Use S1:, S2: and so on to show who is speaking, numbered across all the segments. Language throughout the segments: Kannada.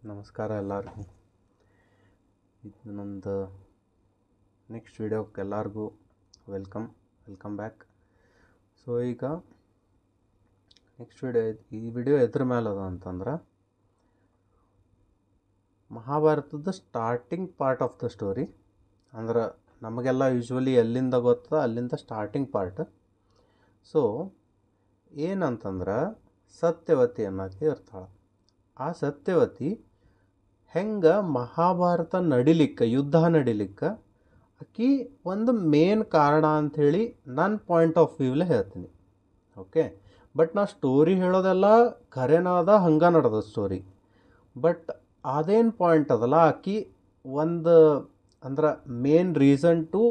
S1: ನಮಸ್ಕಾರ ಎಲ್ಲರಿಗೂ. ಇದು ನಂದು ನೆಕ್ಸ್ಟ್ ವಿಡಿಯೋಕ್ಕೆ ಎಲ್ಲರಿಗೂ ವೆಲ್ಕಮ್ ಬ್ಯಾಕ್. ಸೊ ಈಗ ನೆಕ್ಸ್ಟ್ ಈ ವಿಡಿಯೋ ಎದ್ರ ಮೇಲೆ ಅದ ಅಂತಂದ್ರೆ ಮಹಾಭಾರತದ starting part of the story. ಅಂದ್ರೆ ನಮಗೆಲ್ಲ ಯೂಶ್ವಲಿ ಎಲ್ಲಿಂದ ಗೊತ್ತದ ಅಲ್ಲಿಂದ ಸ್ಟಾರ್ಟಿಂಗ್ ಪಾರ್ಟ್. ಸೊ ಏನಂತಂದ್ರೆ ಸತ್ಯವತಿ ಅನ್ನೋಕೆ ಇರ್ತಾಳೆ. ಆ ಸತ್ಯವತಿ ಹೆಂಗೆ ಮಹಾಭಾರತ ನಡಿಲಿಕ್ಕೆ, ಯುದ್ಧ ನಡಿಲಿಕ್ಕೆ ಆಕಿ ಒಂದು ಮೇನ್ ಕಾರಣ ಅಂಥೇಳಿ ನನ್ನ ಪಾಯಿಂಟ್ ಆಫ್ ವ್ಯೂಲೇ ಹೇಳ್ತೀನಿ. ಓಕೆ, ಬಟ್ ನಾ ಸ್ಟೋರಿ ಹೇಳೋದೆಲ್ಲ ಖರೇನ ಅದ, ಹಂಗೆ ನಡೆದ ಸ್ಟೋರಿ. ಬಟ್ ಅದೇನು ಪಾಯಿಂಟ್ ಅದಲ್ಲ, ಆಕಿ ಒಂದು ಅಂದ್ರೆ main reason to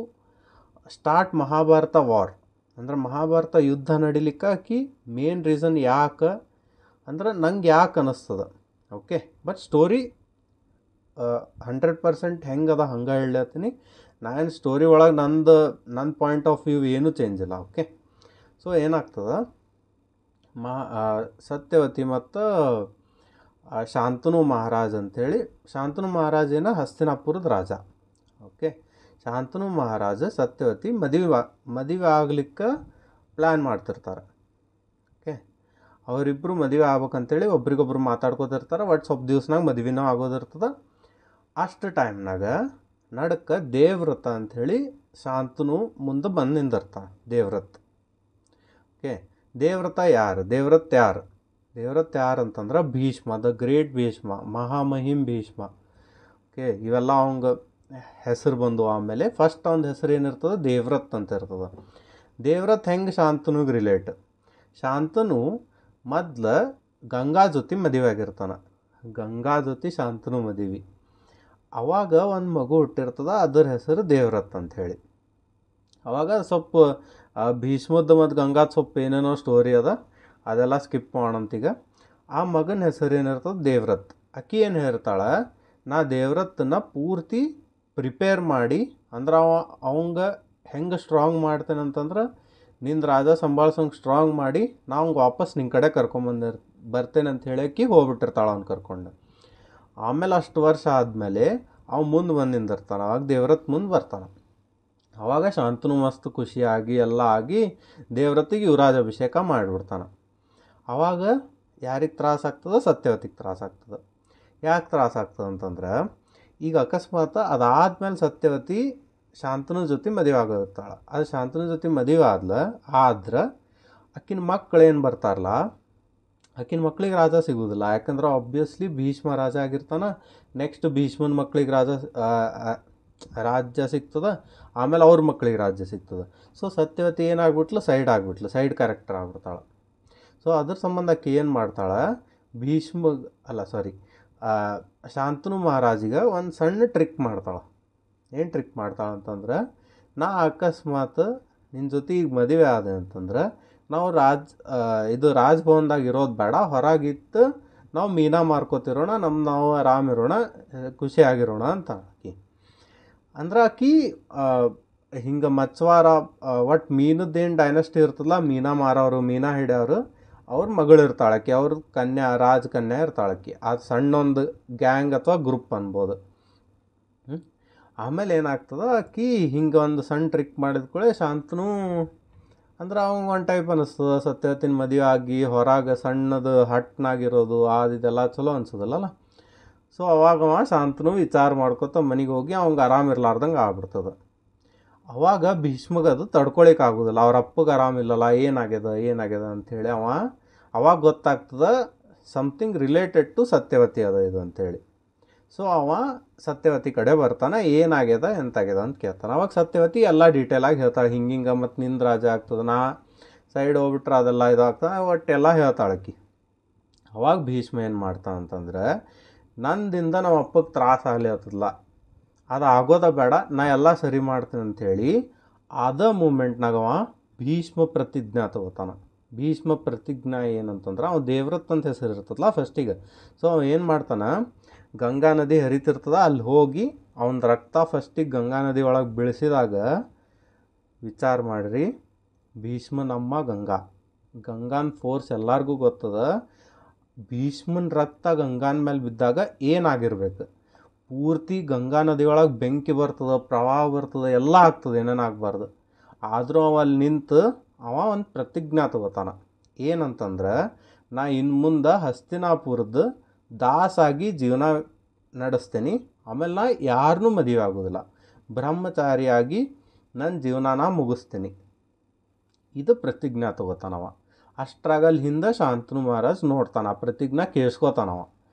S1: start Mahabharata war, ಅಂದ್ರೆ ಮಹಾಭಾರತ ಯುದ್ಧ ನಡಿಲಿಕ್ಕೆ ಆಕಿ ಮೇನ್ ರೀಸನ್ ಯಾಕೆ ಅಂದ್ರೆ ನಂಗೆ ಯಾಕೆ ಅನ್ನಿಸ್ತದ. ಓಕೆ, ಬಟ್ ಸ್ಟೋರಿ 100% ಹೆಂಗದ ಹಂಗೆ ಹೇಳತ್ತೀನಿ. ನಾನು ಸ್ಟೋರಿ ಒಳಗೆ ನನ್ನ ಪಾಯಿಂಟ್ ಆಫ್ ವ್ಯೂ ಏನೂ ಚೇಂಜ್ ಇಲ್ಲ. ಓಕೆ, ಸೊ ಏನಾಗ್ತದೆ, ಸತ್ಯವತಿ ಮತ್ತು ಶಾಂತನು ಮಹಾರಾಜ್ ಅಂಥೇಳಿ, ಶಾಂತನು ಮಹಾರಾಜ್ ಏನ ಹಸ್ತಿನಾಪುರದ ರಾಜ. ಓಕೆ, ಶಾಂತನು ಮಹಾರಾಜ ಸತ್ಯವತಿ ಮದುವೆ ಆಗ್ಲಿಕ್ಕೆ ಪ್ಲ್ಯಾನ್ ಮಾಡ್ತಿರ್ತಾರೆ. ಓಕೆ, ಅವರಿಬ್ಬರು ಮದುವೆ ಆಗ್ಬೇಕಂತೇಳಿ ಒಬ್ರಿಗೊಬ್ರು ಮಾತಾಡ್ಕೋತಿರ್ತಾರೆ. ಒಟ್ಟು ಸ್ವಲ್ಪ ದಿವ್ಸನಾಗ ಮದುವೆನೂ ಆಗೋದಿರ್ತದೆ. ಅಷ್ಟು ಟೈಮ್ನಾಗ ನಡಕ್ಕೆ ದೇವ್ರತ ಅಂಥೇಳಿ ಶಾಂತನು ಮುಂದೆ ಬಂದು ನಿಂದಿರ್ತಾನೆ. ದೇವ್ರತ್. ಓಕೆ, ದೇವ್ರತ ಯಾರು? ದೇವ್ರತ್ ಯಾರು ಅಂತಂದ್ರೆ ಭೀಷ್ಮ, ದ ಗ್ರೇಟ್ ಭೀಷ್ಮ, ಮಹಾಮಹಿಮ್ ಭೀಷ್ಮ. ಓಕೆ, ಇವೆಲ್ಲ ಅವಂಗೆ ಹೆಸರು ಬಂದು ಆಮೇಲೆ ಫಸ್ಟ್ ಒಂದು ಹೆಸರು ಏನಿರ್ತದೆ, ದೇವ್ರತ್ ಅಂತ ಇರ್ತದೆ. ದೇವ್ರತ್ ಹೆಂಗೆ ಶಾಂತನುಗೆ ರಿಲೇಟ್? ಶಾಂತನು ಮೊದ್ಲು ಗಂಗಾ ಜೊತೆ ಮದುವೆ ಆಗಿರ್ತಾನೆ. ಗಂಗಾ ಜೊತೆ ಶಾಂತನು ಮದುವೆ. ಅವಾಗ ಒಂದು ಮಗು ಹುಟ್ಟಿರ್ತದ, ಅದರ ಹೆಸರು ದೇವ್ರತ್ ಅಂಥೇಳಿ. ಅವಾಗ ಸ್ವಲ್ಪ ಭೀಷ್ಮದ ಮತ್ತು ಗಂಗಾದ ಸ್ವಲ್ಪ ಏನೇನೋ ಸ್ಟೋರಿ ಅದ, ಅದೆಲ್ಲ ಸ್ಕಿಪ್ ಮಾಡೋಂತೀಗ. ಆ ಮಗನ ಹೆಸರು ಏನಿರ್ತದೆ, ದೇವ್ರತ್. ಆಕಿ ಏನು ಹೇಳ್ತಾಳೆ, ನಾ ದೇವ್ರತ್ತನ್ನ ಪೂರ್ತಿ ಪ್ರಿಪೇರ್ ಮಾಡಿ, ಅಂದ್ರೆ ಅವಂಗೆ ಹೆಂಗೆ ಸ್ಟ್ರಾಂಗ್ ಮಾಡ್ತೇನೆ ಅಂತಂದ್ರೆ, ನಿಂದು ರಾಜ ಸಂಭಾಳ್ಸೋಂಗೆ ಸ್ಟ್ರಾಂಗ್ ಮಾಡಿ ನಾ ಅವ್ಗೆ ವಾಪಸ್ ನಿನ್ನ ಕಡೆ ಬರ್ತೇನೆ ಅಂತ ಹೇಳಕ್ಕೆ ಹೋಗ್ಬಿಟ್ಟಿರ್ತಾಳೆ ಅವ್ನು ಕರ್ಕೊಂಡು. ಆಮೇಲೆ ಅಷ್ಟು ವರ್ಷ ಆದಮೇಲೆ ಅವ್ನು ಮುಂದೆ ಬಂದು ನಿಂದಿರ್ತಾನೆ. ಅವಾಗ ದೇವ್ರತ್ ಮುಂದೆ ಬರ್ತಾನೆ. ಅವಾಗ ಶಾಂತನು ಮಸ್ತ್ ಖುಷಿಯಾಗಿ ಎಲ್ಲ ಆಗಿ ದೇವ್ರತ್ತಿಗೆ ಯುವರಾಜಾಭಿಷೇಕ ಮಾಡಿಬಿಡ್ತಾನೆ. ಅವಾಗ ಯಾರಿಗೆ ತ್ರಾಸಾಗ್ತದೆ? ಸತ್ಯವತಿಗೆ ತ್ರಾಸಾಗ್ತದೆ. ಯಾಕೆ ತ್ರಾಸಾಗ್ತದೆ ಅಂತಂದ್ರೆ, ಈಗ ಅಕಸ್ಮಾತ್ ಅದಾದ್ಮೇಲೆ ಸತ್ಯವತಿ ಶಾಂತನು ಜೊತೆ ಮದುವೆ ಆಗೋದಿರ್ತಾಳೆ. ಅದು ಶಾಂತನು ಜೊತೆ ಮದುವೆ ಆದ್ರೆ ಆಕಿನ ಮಕ್ಕಳೇನು ಬರ್ತಾರಲ್ಲ, ಆಕಿನ ಮಕ್ಳಿಗೆ ರಾಜ ಸಿಗೋದಿಲ್ಲ. ಯಾಕಂದ್ರೆ ಆಬ್ವಿಯಸ್ಲಿ ಭೀಷ್ಮ ರಾಜ ಆಗಿರ್ತಾನೆ. ನೆಕ್ಸ್ಟ್ ಭೀಷ್ಮನ ಮಕ್ಳಿಗೆ ರಾಜ್ಯ ಸಿಗ್ತದೆ. ಆಮೇಲೆ ಅವ್ರ ಮಕ್ಳಿಗೆ ರಾಜ್ಯ ಸಿಗ್ತದೆ. ಸೊ ಸತ್ಯವತಿ ಏನಾಗ್ಬಿಟ್ಲು, ಸೈಡ್ ಕ್ಯಾರೆಕ್ಟರ್ ಆಗ್ಬಿಡ್ತಾಳೆ. ಸೊ ಅದ್ರ ಸಂಬಂಧ ಆಕಿ ಏನು ಮಾಡ್ತಾಳೆ, ಶಾಂತನು ಮಹಾರಾಜಿಗೆ ಒಂದು ಸಣ್ಣ ಟ್ರಿಕ್ ಮಾಡ್ತಾಳೆ. ಏನು ಟ್ರಿಕ್ ಮಾಡ್ತಾಳೆ ಅಂತಂದ್ರೆ, ನಾ ಅಕಸ್ಮಾತ್ ನಿನ್ನ ಜೊತೆ ಈಗ ಮದುವೆ ಆದೆ ಅಂತಂದ್ರೆ ನಾವು ರಾಜ್ಭವನ್ದಾಗ ಇರೋದು ಬೇಡ, ಹೊರಗಿತ್ತು ನಾವು ಮೀನಾ ಮಾರ್ಕೋತಿರೋಣ, ನಾವು ಆರಾಮಿರೋಣ, ಖುಷಿಯಾಗಿರೋಣ ಅಂತ ಆಕಿ. ಅಂದ್ರೆ ಆಕಿ ಹಿಂಗೆ ಮಚ್ವಾರ, ಒಟ್ಟು ಮೀನದ್ದೇನು ಡೈನಸ್ಟಿ ಇರ್ತದಲ್ಲ, ಮೀನಾ ಮಾರೋರು, ಮೀನಾ ಹಿಡಿಯೋರು, ಅವ್ರ ಮಗಳು ಇರ್ತಾಳೆ ಆಕಿ. ಅವ್ರ ರಾಜಕನ್ಯಾ ಇರ್ತಾಳೆ ಆಕಿ. ಅದು ಸಣ್ಣೊಂದು ಗ್ಯಾಂಗ್ ಅಥವಾ ಗ್ರೂಪ್ ಅನ್ಬೋದು. ಆಮೇಲೆ ಏನಾಗ್ತದೆ, ಆಕಿ ಹಿಂಗೆ ಒಂದು ಸಣ್ಣ ಟ್ರಿಕ್ ಮಾಡಿದ ಕೂಡಲೇ ಶಾಂತನು ಅಂದ್ರೆ ಅವಂಗೆ ಒಂದು ಟೈಪ್ ಅನ್ನಿಸ್ತದೆ, ಸತ್ಯವತಿನ ಮದುವೆ ಆಗಿ ಹೊರಗೆ ಸಣ್ಣದು ಹಟ್ನಾಗಿರೋದು ಇದೆಲ್ಲ ಚಲೋ ಅನ್ಸೋದಿಲ್ಲಲ್ಲ. ಸೊ ಅವಾಗ ಶಾಂತನು ವಿಚಾರ ಮಾಡ್ಕೊತ ಮನೆಗೆ ಹೋಗಿ ಅವಂಗೆ ಆರಾಮಿರ್ಲಾರ್ದಂಗೆ ಆಗ್ಬಿಡ್ತದೆ. ಅವಾಗ ಭೀಷ್ಮಗೆ ಅದು ತಡ್ಕೊಳಿಕ್ಕೆ ಆಗೋದಿಲ್ಲ. ಅವ್ರ ಅಪ್ಪಗೆ ಆರಾಮಿಲ್ಲಲ್ಲ, ಏನಾಗ್ಯದ ಅಂಥೇಳಿ ಅವಾಗ ಗೊತ್ತಾಗ್ತದೆ ಸಮಥಿಂಗ್ ರಿಲೇಟೆಡ್ ಟು ಸತ್ಯವತಿ ಅದ ಇದು ಅಂಥೇಳಿ. ಸೊ ಸತ್ಯವತಿ ಕಡೆ ಬರ್ತಾನೆ, ಏನಾಗ್ಯದ ಎಂತಾಗ್ಯದ ಅಂತ ಕೇಳ್ತಾನೆ. ಅವಾಗ ಸತ್ಯವತಿ ಎಲ್ಲ ಡೀಟೇಲಾಗಿ ಹೇಳ್ತಾಳೆ, ಹಿಂಗೆ ಮತ್ತು ನಿಂದು ರಾಜ ಆಗ್ತದೆ, ನಾ ಸೈಡ್ ಹೋಗ್ಬಿಟ್ರೆ ಅದೆಲ್ಲ ಇದಾಗ್ತದೆ, ಒಟ್ಟೆಲ್ಲ ಹೇಳ್ತಾಳಕ್ಕಿ. ಅವಾಗ ಭೀಷ್ಮ ಏನು ಮಾಡ್ತಾನೆ ಅಂತಂದ್ರೆ, ನಂದಿಂದ ನಮ್ಮ ಅಪ್ಪಗೆ ತ್ರಾಸ ಆಗಲಿ ಆಗ್ತದಲ್ಲ, ಅದು ಆಗೋದ ಬೇಡ, ನಾ ಎಲ್ಲ ಸರಿ ಮಾಡ್ತೀನಿ ಅಂಥೇಳಿ ಅದ ಮೂಮೆಂಟ್ನಾಗ ಭೀಷ್ಮ ಪ್ರತಿಜ್ಞಾ ತಗೋತಾನೆ. ಭೀಷ್ಮ ಪ್ರತಿಜ್ಞಾ ಏನಂತಂದ್ರೆ, ಅವ ದೇವ್ರತ್ ಅಂತ ಹೆಸರು ಇರ್ತದಲ್ಲ ಫಸ್ಟಿಗೆ. ಸೊ ಏನು ಮಾಡ್ತಾನೆ, ಗಂಗಾ ನದಿ ಹರಿತಿರ್ತದ, ಅಲ್ಲಿ ಹೋಗಿ ಅವನ ರಕ್ತ ಫಸ್ಟಿಗೆ ಗಂಗಾ ನದಿ ಒಳಗೆ ಬೀಳಿಸಿದಾಗ, ವಿಚಾರ ಮಾಡಿರಿ, ಭೀಷ್ಮ ನಮ್ಮ ಗಂಗಾನ ಫೋರ್ಸ್ ಎಲ್ಲರಿಗೂ ಗೊತ್ತದ. ಭೀಷ್ಮನ ರಕ್ತ ಗಂಗಾನ ಮೇಲೆ ಬಿದ್ದಾಗ ಏನಾಗಿರ್ಬೇಕು? ಪೂರ್ತಿ ಗಂಗಾ ನದಿಯೊಳಗೆ ಬೆಂಕಿ ಬರ್ತದೆ, ಪ್ರವಾಹ ಬರ್ತದೆ, ಎಲ್ಲ ಆಗ್ತದೆ, ಏನೇನು ಆಗಬಾರ್ದು. ಆದರೂ ಅವ ಅಲ್ಲಿ ನಿಂತು ಅವ ಒಂದು ಪ್ರತಿಜ್ಞಾ ತಗೋತಾನ. ಏನಂತಂದ್ರೆ, ನಾ ಇನ್ನು ಮುಂದೆ ಹಸ್ತಿನಾಪುರದ ದಾಸಾಗಿ ಜೀವನ ನಡೆಸ್ತೀನಿ. ಆಮೇಲೆ ನಾ ಯಾರನ್ನೂ ಮದುವೆ ಆಗೋದಿಲ್ಲ, ಬ್ರಹ್ಮಚಾರಿಯಾಗಿ ನನ್ನ ಜೀವನಾನ ಮುಗಿಸ್ತೀನಿ. ಇದು ಪ್ರತಿಜ್ಞಾ ತಗೋತಾನವ. ಅಷ್ಟ್ರಾಗಲ್ಲಿ ಹಿಂದೆ ಶಾಂತನು ಮಹಾರಾಜ್ ನೋಡ್ತಾನೆ, ಆ ಪ್ರತಿಜ್ಞಾ ಕೇಳಿಸ್ಕೋತಾನವ.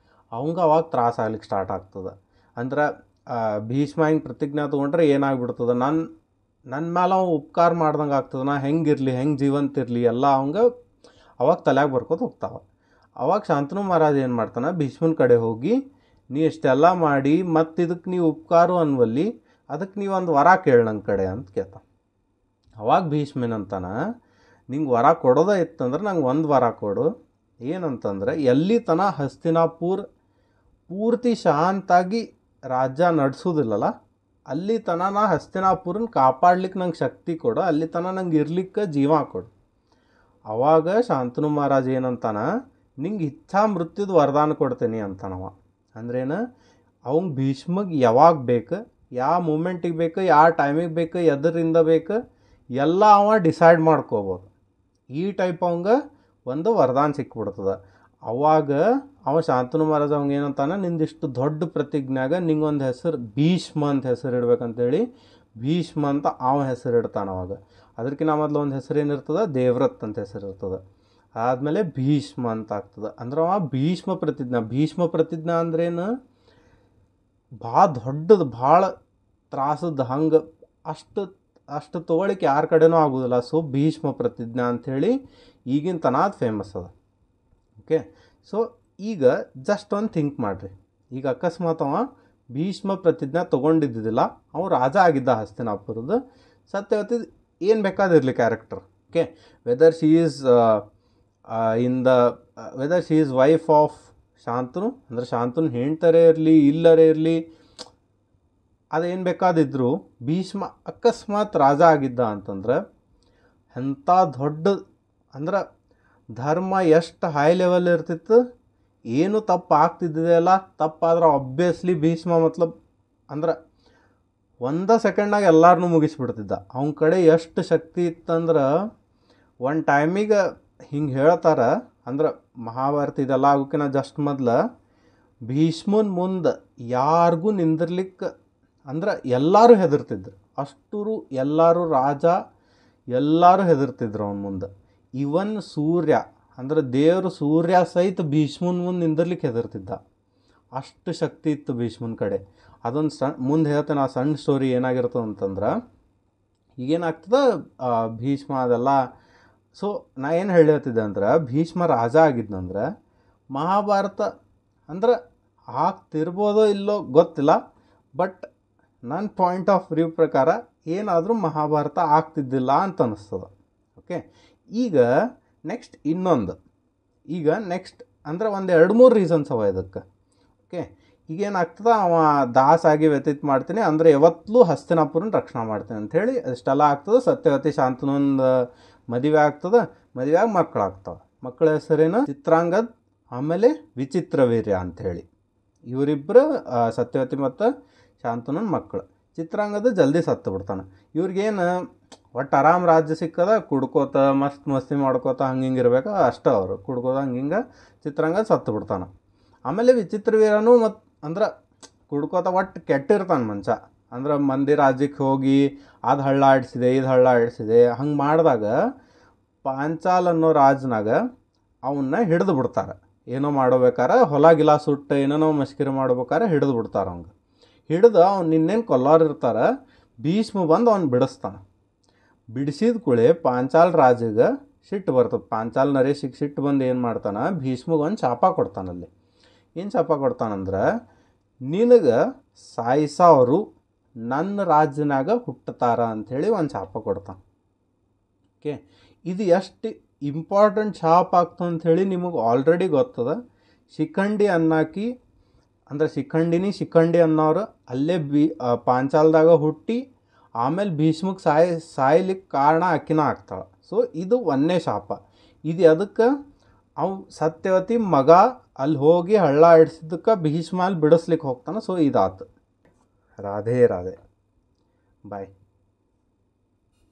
S1: ಅವಂಗೆ ಅವಾಗ ತ್ರಾಸ ಆಗ್ಲಿಕ್ಕೆ ಸ್ಟಾರ್ಟ್ ಆಗ್ತದೆ. ಅಂದ್ರೆ ಭೀಷ್ಮ ಹಿಂಗೆ ಪ್ರತಿಜ್ಞಾ ತೊಗೊಂಡ್ರೆ ಏನಾಗ್ಬಿಡ್ತದೆ, ನನ್ನ ಮೇಲೆ ಅವ ಉಪಕಾರ ಮಾಡ್ದಂಗೆ ಆಗ್ತದೆ. ನಾ ಹೆಂಗಿರಲಿ, ಹೆಂಗೆ ಜೀವಂತ ಇರಲಿ, ಎಲ್ಲ ಅವಂಗೆ ಅವಾಗ ತಲೆಯಾಗ ಬರ್ಕೋತ ಹೋಗ್ತಾವ. ಅವಾಗ ಶಾಂತನು ಮಹಾರಾಜ್ ಏನು ಮಾಡ್ತಾನೆ, ಭೀಷ್ಮನ ಕಡೆ ಹೋಗಿ, ನೀ ಇಷ್ಟೆಲ್ಲ ಮಾಡಿ ಮತ್ತು ಇದಕ್ಕೆ ನೀವು ಉಪಕಾರ ಅನ್ವಲ್ಲಿ, ಅದಕ್ಕೆ ನೀವು ಒಂದು ವರ ಕೇಳಿ ನನ್ನ ಕಡೆ ಅಂತ ಕೇಳ್ತ. ಅವಾಗ ಭೀಷ್ಮನಂತಾನ, ನಿಂಗೆ ವರ ಕೊಡೋದೇ ಇತ್ತಂದ್ರೆ ನಂಗೆ ಒಂದು ವರ ಕೊಡು. ಏನಂತಂದ್ರೆ, ಎಲ್ಲಿ ತನ ಹಸ್ತಿನಾಪುರ ಪೂರ್ತಿ ಶಾಂತಾಗಿ ರಾಜ್ಯ ನಡೆಸೋದಿಲ್ಲಲ್ಲ, ಅಲ್ಲಿ ತನ ನಾ ಹಸ್ತಿನಾಪುರನ ಕಾಪಾಡ್ಲಿಕ್ಕೆ ನಂಗೆ ಶಕ್ತಿ ಕೊಡು, ಅಲ್ಲಿ ತನ ನಂಗೆ ಇರ್ಲಿಕ್ಕೆ ಜೀವ ಕೊಡು. ಅವಾಗ ಶಾಂತನು ಮಹಾರಾಜ್ ಏನಂತಾನ, ನಿಂಗೆ ಇಚ್ಛಾ ಮೃತ್ಯುದ ವರದಾನ ಕೊಡ್ತೀನಿ ಅಂತಾನವ. ಅಂದ್ರೇನು, ಅವಂಗೆ ಭೀಷ್ಮಗೆ ಯಾವಾಗ ಬೇಕು, ಯಾವ ಮೂಮೆಂಟಿಗೆ ಬೇಕು, ಯಾವ ಟೈಮಿಗೆ ಬೇಕು, ಎದರಿಂದ ಬೇಕು, ಎಲ್ಲ ಅವ ಡಿಸೈಡ್ ಮಾಡ್ಕೋಬೋದು. ಈ ಟೈಪ್ ಅವಂಗೆ ಒಂದು ವರದಾನ ಸಿಕ್ಬಿಡ್ತದೆ. ಅವಾಗ ಅವ ಶಾಂತನು ಮಹಾರಾಜ ಅವಂಗೆ ಏನಂತಾನೆ, ನಿಂದಿಷ್ಟು ದೊಡ್ಡ ಪ್ರತಿಜ್ಞಾಗ ನಿಂಗೊಂದು ಹೆಸರು ಭೀಷ್ಮ ಅಂತ ಹೆಸರು ಇಡ್ಬೇಕಂತೇಳಿ ಭೀಷ್ಮ ಅಂತ ಅವ ಹೆಸರು ಇಡ್ತಾನೆ. ಅವಾಗ ಅದಕ್ಕಿಂತ ಮೊದಲು ಒಂದು ಹೆಸರು ಏನಿರ್ತದೆ, ದೇವ್ರತ್ ಅಂತ ಹೆಸರು ಇರ್ತದೆ. ಆದಮೇಲೆ ಭೀಷ್ಮ ಅಂತ ಆಗ್ತದೆ. ಅಂದ್ರೆ ಅವ ಭೀಷ್ಮ ಪ್ರತಿಜ್ಞಾ ಅಂದ್ರೇನು, ಭಾಳ ದೊಡ್ಡದು, ಭಾಳ ತ್ರಾಸದ, ಹಂಗೆ ಅಷ್ಟು ತೊಗೊಳಿಕ್ಕೆ ಯಾರ ಕಡೆನೂ ಆಗೋದಿಲ್ಲ. ಸೊ ಭೀಷ್ಮ ಪ್ರತಿಜ್ಞಾ ಅಂಥೇಳಿ ಈಗಿನ ತನ ಅದು ಫೇಮಸ್ ಅದ. ಓಕೆ, ಸೊ ಈಗ ಜಸ್ಟ್ ಒಂದು ಥಿಂಕ್ ಮಾಡಿರಿ. ಈಗ ಅಕಸ್ಮಾತ್ ಅವ ಭೀಷ್ಮ ಪ್ರತಿಜ್ಞಾ ತೊಗೊಂಡಿದ್ದಿಲ್ಲ, ಅವ ರಾಜ ಆಗಿದ್ದ ಹಸ್ತಿನಾಪುರದ. ಸತ್ಯವತಿ ಏನು ಬೇಕಾದಿರಲಿ character. Okay, whether she is wife of Shantanu, ಅಂದರೆ ಶಾಂತನು ಹೆಣ್ತರೇ ಇರಲಿ, ಇಲ್ಲರೇ ಇರಲಿ, ಅದೇನು ಬೇಕಾದಿದ್ರು, ಭೀಷ್ಮ ಅಕಸ್ಮಾತ್ ರಾಜ ಆಗಿದ್ದ ಅಂತಂದ್ರೆ ಎಂಥ ದೊಡ್ಡ, ಅಂದ್ರೆ ಧರ್ಮ ಎಷ್ಟು ಹೈ ಲೆವೆಲ್ ಇರ್ತಿತ್ತು, ಏನು ತಪ್ಪು ಆಗ್ತಿದ್ದಿದೆಯಲ್ಲ, ತಪ್ಪಾದ್ರೆ ಆಬ್ವಿಯಸ್ಲಿ ಭೀಷ್ಮ ಅಂದ್ರೆ ಒಂದು ಸೆಕೆಂಡ್ನಾಗ ಎಲ್ಲರನ್ನೂ ಮುಗಿಸ್ಬಿಡ್ತಿದ್ದ. ಅವನ ಕಡೆ ಎಷ್ಟು ಶಕ್ತಿ ಇತ್ತಂದ್ರೆ, ಒಂದು ಟೈಮಿಗೆ ಹಿಂಗೆ ಹೇಳ್ತಾರೆ, ಅಂದ್ರೆ ಮಹಾಭಾರತ ಇದೆಲ್ಲ ಆಗೋಕ್ಕಿಂತ ಜಸ್ಟ್ ಮೊದಲು ಭೀಷ್ಮನ ಮುಂದೆ ಯಾರಿಗೂ ನಿಂದಿರ್ಲಿಕ್ಕೆ, ಅಂದ್ರೆ ಎಲ್ಲರೂ ಹೆದರ್ತಿದ್ರು. ಅಷ್ಟರು ಎಲ್ಲರೂ, ರಾಜ ಎಲ್ಲರೂ ಹೆದರ್ತಿದ್ರು ಅವನ ಮುಂದೆ. ಇವನ್ ಸೂರ್ಯ, ಅಂದ್ರೆ ದೇವರು ಸೂರ್ಯ ಸಹಿತ ಭೀಷ್ಮನ ಮುಂದೆ ನಿಂದಿರ್ಲಿಕ್ಕೆ ಹೆದರ್ತಿದ್ದ. ಅಷ್ಟು ಶಕ್ತಿ ಇತ್ತು ಭೀಷ್ಮನ ಕಡೆ. ಅದೊಂದು ಮುಂದೆ ಹೇಳ್ತೇನೆ, ಆ ಸಣ್ಣ ಸ್ಟೋರಿ ಏನಾಗಿರ್ತದೆ ಅಂತಂದ್ರೆ, ಈಗೇನಾಗ್ತದೆ, ಭೀಷ್ಮ ಅದೆಲ್ಲ. ಸೊ ನಾ ಏನು ಹೇಳ್ತಿದ್ದೆ ಅಂದ್ರೆ, ಭೀಷ್ಮ ರಾಜ ಆಗಿದ್ನಂದ್ರೆ ಮಹಾಭಾರತ ಅಂದ್ರೆ ಆಗ್ತಿರ್ಬೋದೋ ಇಲ್ಲೋ ಗೊತ್ತಿಲ್ಲ, ಬಟ್ ನನ್ನ ಪಾಯಿಂಟ್ ಆಫ್ ವ್ಯೂ ಪ್ರಕಾರ ಏನಾದರೂ ಮಹಾಭಾರತ ಆಗ್ತಿದ್ದಿಲ್ಲ ಅಂತ ಅನ್ನಿಸ್ತದೆ. ಓಕೆ, ಈಗ ನೆಕ್ಸ್ಟ್ ಅಂದರೆ ಒಂದು 2-3 ರೀಸನ್ಸ್ ಅವ ಇದಕ್ಕೆ. ಓಕೆ, ಈಗೇನಾಗ್ತದೆ, ಅವ ದಾಸಾಗಿ ವ್ಯತೀತ ಮಾಡ್ತೀನಿ ಅಂದರೆ ಯಾವತ್ತೂ ಹಸ್ತಿನಾಪುರನ ರಕ್ಷಣೆ ಮಾಡ್ತೀನಿ ಅಂಥೇಳಿ ಅಷ್ಟೆಲ್ಲ ಆಗ್ತದೆ. ಸತ್ಯವತಿ ಶಾಂತನೊಂದು ಮದುವೆ ಆಗ್ತದೆ, ಮದುವೆಯಾಗಿ ಮಕ್ಕಳಾಗ್ತವೆ. ಮಕ್ಕಳ ಹೆಸರೇನು, ಚಿತ್ರಾಂಗದ್ ಆಮೇಲೆ ವಿಚಿತ್ರವೀರ್ಯ ಅಂಥೇಳಿ. ಇವರಿಬ್ಬರು ಸತ್ಯವತಿ ಮತ್ತು ಶಾಂತನನ ಮಕ್ಕಳು. ಚಿತ್ರಾಂಗದ ಜಲ್ದಿ ಸತ್ತು ಬಿಡ್ತಾನೆ. ಇವ್ರಿಗೇನು ಒಟ್ಟು ಆರಾಮ್ ರಾಜ್ಯ ಸಿಕ್ಕದ, ಕುಡ್ಕೋತ ಮಸ್ತಿ ಮಾಡ್ಕೋತ ಹಂಗೆ ಇರ್ಬೇಕು ಅಷ್ಟೇ. ಅವರು ಕುಡ್ಕೋತ ಹಂಗೆ ಚಿತ್ರಾಂಗ ಸತ್ತು ಬಿಡ್ತಾನೆ. ಆಮೇಲೆ ವಿಚಿತ್ರವೀರನು ಅಂದ್ರೆ ಕುಡ್ಕೋತ ಒಟ್ಟು ಕೆಟ್ಟಿರ್ತಾನೆ ಮನುಷ್ಯ. ಅಂದ್ರೆ ಮಂದಿ ರಾಜ್ಯಕ್ಕೆ ಹೋಗಿ ಅದು ಹಳ್ಳ ಆಡಿಸಿದೆ, ಇದು ಹಳ್ಳ ಆಡಿಸಿದೆ, ಹಂಗೆ ಮಾಡಿದಾಗ ಪಾಂಚಾಲ್ ಅನ್ನೋ ರಾಜ್ನಾಗ ಅವನ್ನ ಹಿಡಿದು ಬಿಡ್ತಾರೆ. ಏನೋ ಮಾಡ್ಬೇಕಾರೆ, ಹೊಲ ಗಿಲ ಸುಟ್ಟು ಏನೋ ಮಸ್ಕಿರಿ ಮಾಡ್ಬೇಕಾರೆ ಹಿಡಿದು ಬಿಡ್ತಾರೆ. ಹಿಡಿದು ಅವ್ನು ನಿನ್ನೇನು ಕೊಲ್ಲೋರು ಇರ್ತಾರೆ, ಭೀಷ್ಮ ಬಂದು ಅವ್ನು ಬಿಡಿಸ್ತಾನೆ. ಬಿಡಿಸಿದ ಕೂಳೆ ಪಾಂಚಾಲ್ ರಾಜಿಗೆ ಸಿಟ್ಟು ಬರ್ತದೆ. ಪಾಂಚಾಲ್ ನರೇಶಿಗೆ ಸಿಟ್ಟು ಬಂದು ಏನು ಮಾಡ್ತಾನೆ, ಭೀಷ್ಮಗೆ ಒಂದು ಶಾಪ ಕೊಡ್ತಾನಲ್ಲಿ. ಏನು ಶಾಪ ಕೊಡ್ತಾನಂದ್ರೆ, ನಿನಗೆ ಸಾಯಿಸೋರು ನನ್ನ ರಾಜ್ಯನಾಗ ಹುಟ್ಟುತ್ತಾರ ಅಂಥೇಳಿ ಒಂದು ಶಾಪ ಕೊಡ್ತಾನೆ. ಓಕೆ, ಇದು ಎಷ್ಟು ಇಂಪಾರ್ಟೆಂಟ್ ಶಾಪ ಆಗ್ತದೆ ಅಂಥೇಳಿ ನಿಮಗೆ ಆಲ್ರೆಡಿ ಗೊತ್ತದ. ಶಿಖಂಡಿ ಅನ್ನೋಕಿ, ಅಂದರೆ ಶಿಖಂಡಿ ಅನ್ನೋರು ಅಲ್ಲೇ ಪಾಂಚಾಲ್ದಾಗ ಹುಟ್ಟಿ ಆಮೇಲೆ ಭೀಷ್ಮಕ್ಕೆ ಸಾಯ್ಲಿಕ್ಕೆ ಕಾರಣ ಆಕಿನ ಆಗ್ತಾಳೆ. ಸೊ ಇದು ಒಂದೇ ಶಾಪ. ಇದು ಅದಕ್ಕೆ ಅವು ಸತ್ಯವತಿ ಮಗ ಅಲ್ಲಿ ಹೋಗಿ ಹಳ್ಳ ಇಡ್ಸಿದ್ದಕ್ಕೆ ಭೀಷ್ಮ ಅಲ್ಲಿ ಬಿಡಿಸ್ಲಿಕ್ಕೆ ಹೋಗ್ತಾನೆ. ಸೊ ಇದಾತು. ರಾಧೆ ರಾಧೆ. ಬಾಯ್.